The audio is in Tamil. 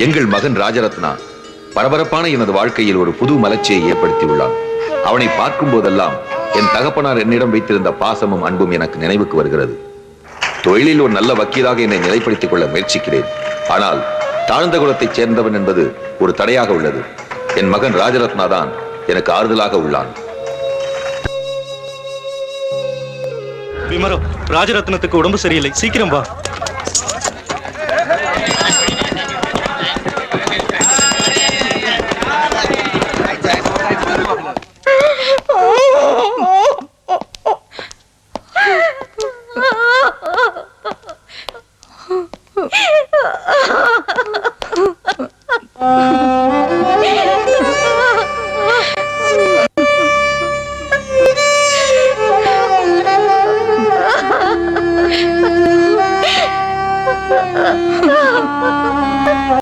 எங்கள் மகன் ராஜரத்னா பரபரப்பான எனது வாழ்க்கையில் ஒரு புது மலர்ச்சியை ஏற்படுத்தியுள்ளான். அவனை பார்க்கும் போதெல்லாம் என் தகப்பனார் என்னிடம் வைத்திருந்த பாசமும் அன்பும் எனக்கு நினைவுக்கு வருகிறது. தொழிலில் ஒரு நல்ல வக்கீலாக என்னை நிலைப்படுத்திக் கொள்ள முயற்சிக்கிறேன். ஆனால் தாழ்ந்த குலத்தைச் சேர்ந்தவன் என்பது ஒரு தடையாக உள்ளது. என் மகன் ராஜரத்னா தான் எனக்கு ஆறுதலாக உள்ளான். விமரம், ராஜரத்னத்துக்கு உடம்பு சரியில்லை, சீக்கிரம் வா.